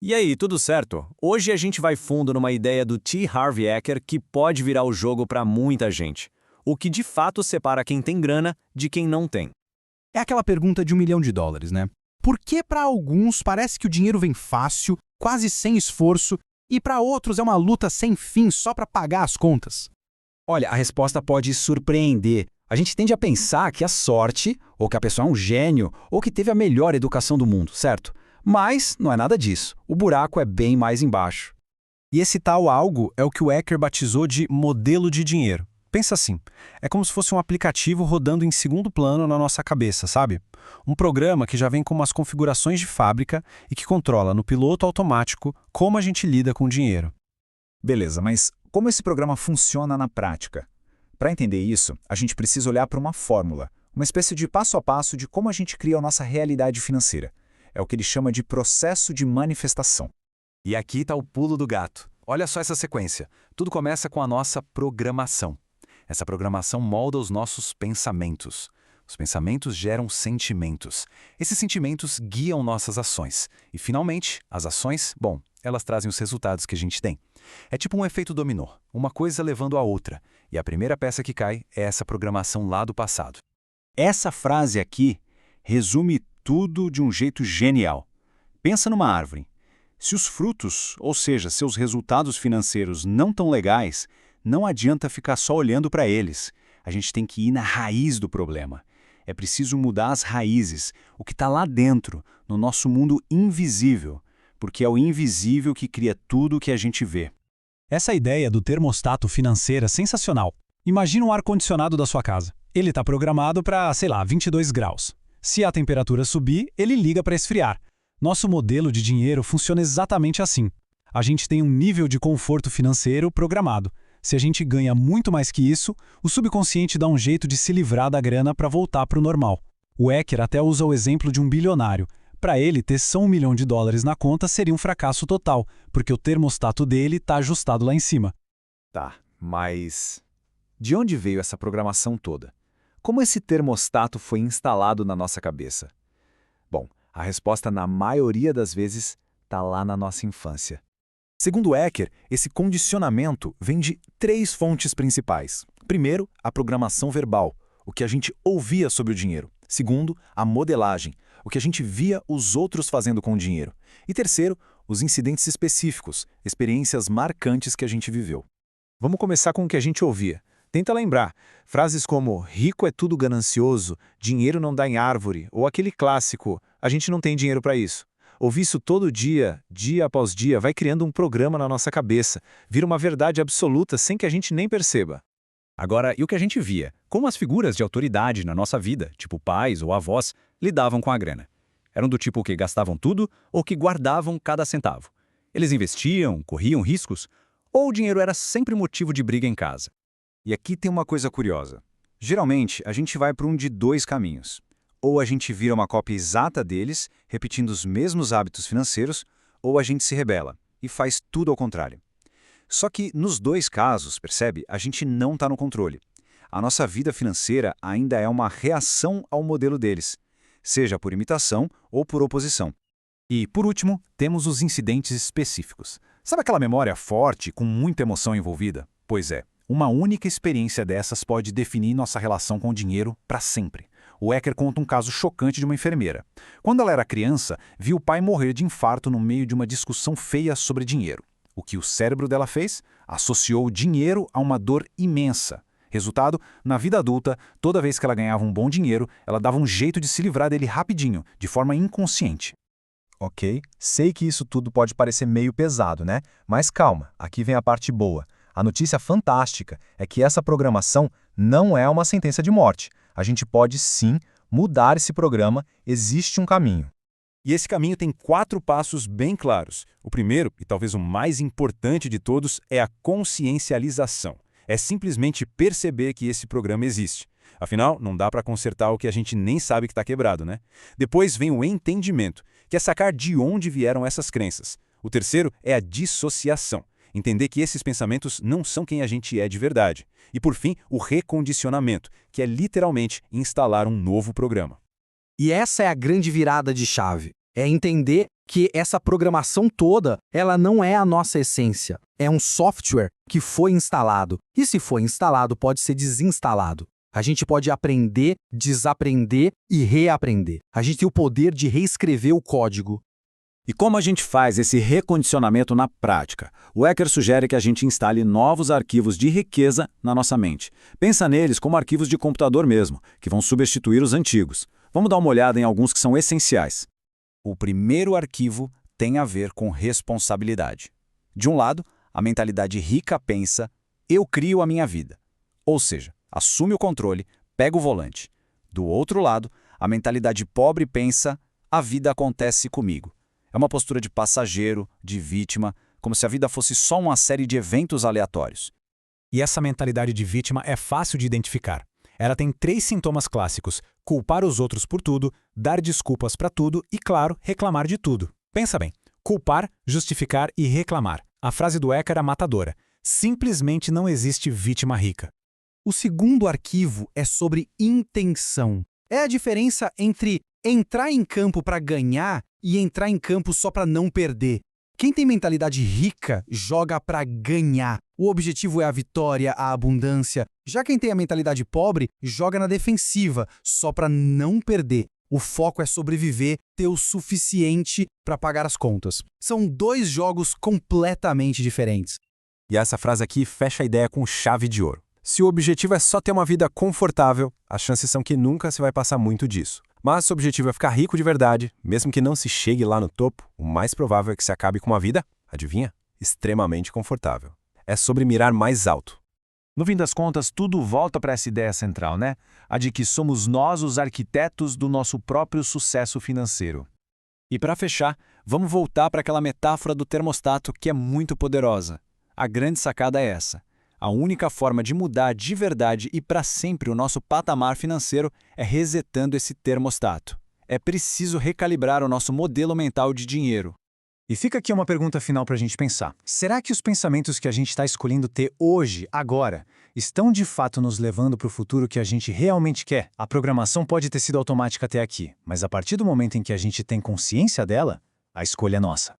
E aí, tudo certo? Hoje a gente vai fundo numa ideia do T. Harv Eker que pode virar o jogo para muita gente. O que de fato separa quem tem grana de quem não tem. É aquela pergunta de US$ 1 milhão, né? Por que para alguns parece que o dinheiro vem fácil, quase sem esforço, e para outros é uma luta sem fim só para pagar as contas? Olha, a resposta pode surpreender. A gente tende a pensar que a sorte, ou que a pessoa é um gênio, ou que teve a melhor educação do mundo, certo? Mas não é nada disso. O buraco é bem mais embaixo. E esse tal algo é o que o Eker batizou de modelo de dinheiro. Pensa assim, é como se fosse um aplicativo rodando em segundo plano na nossa cabeça, sabe? Um programa que já vem com umas configurações de fábrica e que controla no piloto automático como a gente lida com o dinheiro. Beleza, mas como esse programa funciona na prática? Para entender isso, a gente precisa olhar para uma fórmula, uma espécie de passo a passo de como a gente cria a nossa realidade financeira. É o que ele chama de processo de manifestação. E aqui está o pulo do gato. Olha só essa sequência. Tudo começa com a nossa programação. Essa programação molda os nossos pensamentos. Os pensamentos geram sentimentos. Esses sentimentos guiam nossas ações. E, finalmente, as ações, bom, elas trazem os resultados que a gente tem. É tipo um efeito dominó, uma coisa levando a outra. E a primeira peça que cai é essa programação lá do passado. Essa frase aqui resume tudo de um jeito genial. Pensa numa árvore. Se os frutos, ou seja, seus resultados financeiros não tão legais, não adianta ficar só olhando para eles. A gente tem que ir na raiz do problema. É preciso mudar as raízes, o que está lá dentro, no nosso mundo invisível, porque é o invisível que cria tudo o que a gente vê. Essa ideia do termostato financeiro é sensacional. Imagina um ar-condicionado da sua casa. Ele está programado para, 22 graus. Se a temperatura subir, ele liga para esfriar. Nosso modelo de dinheiro funciona exatamente assim. A gente tem um nível de conforto financeiro programado. Se a gente ganha muito mais que isso, o subconsciente dá um jeito de se livrar da grana para voltar para o normal. O Eker até usa o exemplo de um bilionário. Para ele, ter só US$ 1 milhão na conta seria um fracasso total, porque o termostato dele está ajustado lá em cima. Tá, mas de onde veio essa programação toda? Como esse termostato foi instalado na nossa cabeça? Bom, a resposta na maioria das vezes está lá na nossa infância. Segundo Eker, esse condicionamento vem de 3 fontes principais. Primeiro, a programação verbal, o que a gente ouvia sobre o dinheiro. Segundo, a modelagem, o que a gente via os outros fazendo com o dinheiro. E terceiro, os incidentes específicos, experiências marcantes que a gente viveu. Vamos começar com o que a gente ouvia. Tenta lembrar, frases como rico é tudo ganancioso, dinheiro não dá em árvore, ou aquele clássico, a gente não tem dinheiro para isso. Ouvir isso todo dia, dia após dia, vai criando um programa na nossa cabeça, vira uma verdade absoluta sem que a gente nem perceba. Agora, e o que a gente via? Como as figuras de autoridade na nossa vida, tipo pais ou avós, lidavam com a grana? Eram do tipo que gastavam tudo ou que guardavam cada centavo? Eles investiam, corriam riscos? Ou o dinheiro era sempre motivo de briga em casa? E aqui tem uma coisa curiosa. Geralmente, a gente vai para um de 2 caminhos. Ou a gente vira uma cópia exata deles, repetindo os mesmos hábitos financeiros, ou a gente se rebela e faz tudo ao contrário. Só que, nos 2 casos, percebe, a gente não está no controle. A nossa vida financeira ainda é uma reação ao modelo deles, seja por imitação ou por oposição. E, por último, temos os incidentes específicos. Sabe aquela memória forte, com muita emoção envolvida? Pois é, uma única experiência dessas pode definir nossa relação com o dinheiro para sempre. O Eker conta um caso chocante de uma enfermeira. Quando ela era criança, viu o pai morrer de infarto no meio de uma discussão feia sobre dinheiro. O que o cérebro dela fez? Associou o dinheiro a uma dor imensa. Resultado, na vida adulta, toda vez que ela ganhava um bom dinheiro, ela dava um jeito de se livrar dele rapidinho, de forma inconsciente. Ok, sei que isso tudo pode parecer meio pesado, né? Mas calma, aqui vem a parte boa. A notícia fantástica é que essa programação não é uma sentença de morte. A gente pode sim mudar esse programa, existe um caminho. E esse caminho tem 4 passos bem claros. O primeiro, e talvez o mais importante de todos, é a consciencialização. É simplesmente perceber que esse programa existe. Afinal, não dá para consertar o que a gente nem sabe que está quebrado, né? Depois vem o entendimento, que é sacar de onde vieram essas crenças. O terceiro é a dissociação. Entender que esses pensamentos não são quem a gente é de verdade. E, por fim, o recondicionamento, que é literalmente instalar um novo programa. E essa é a grande virada de chave. É entender que essa programação toda, ela não é a nossa essência. É um software que foi instalado. E se foi instalado, pode ser desinstalado. A gente pode aprender, desaprender e reaprender. A gente tem o poder de reescrever o código. E como a gente faz esse recondicionamento na prática? O Eker sugere que a gente instale novos arquivos de riqueza na nossa mente. Pensa neles como arquivos de computador mesmo, que vão substituir os antigos. Vamos dar uma olhada em alguns que são essenciais. O primeiro arquivo tem a ver com responsabilidade. De um lado, a mentalidade rica pensa, eu crio a minha vida. Ou seja, assume o controle, pega o volante. Do outro lado, a mentalidade pobre pensa, a vida acontece comigo. É uma postura de passageiro, de vítima, como se a vida fosse só uma série de eventos aleatórios. E essa mentalidade de vítima é fácil de identificar. Ela tem 3 sintomas clássicos: culpar os outros por tudo, dar desculpas para tudo e, claro, reclamar de tudo. Pensa bem, culpar, justificar e reclamar. A frase do Eker é matadora. Simplesmente não existe vítima rica. O segundo arquivo é sobre intenção. É a diferença entre entrar em campo para ganhar e entrar em campo só para não perder. Quem tem mentalidade rica joga para ganhar. O objetivo é a vitória, a abundância. Já quem tem a mentalidade pobre joga na defensiva, só para não perder. O foco é sobreviver, ter o suficiente para pagar as contas. São 2 jogos completamente diferentes. E essa frase aqui fecha a ideia com chave de ouro. Se o objetivo é só ter uma vida confortável, as chances são que nunca se vai passar muito disso. Mas se o objetivo é ficar rico de verdade, mesmo que não se chegue lá no topo, o mais provável é que se acabe com uma vida, adivinha? Extremamente confortável. É sobre mirar mais alto. No fim das contas, tudo volta para essa ideia central, né? A de que somos nós os arquitetos do nosso próprio sucesso financeiro. E para fechar, vamos voltar para aquela metáfora do termostato que é muito poderosa. A grande sacada é essa. A única forma de mudar de verdade e para sempre o nosso patamar financeiro é resetando esse termostato. É preciso recalibrar o nosso modelo mental de dinheiro. E fica aqui uma pergunta final para a gente pensar. Será que os pensamentos que a gente está escolhendo ter hoje, agora, estão de fato nos levando para o futuro que a gente realmente quer? A programação pode ter sido automática até aqui, mas a partir do momento em que a gente tem consciência dela, a escolha é nossa.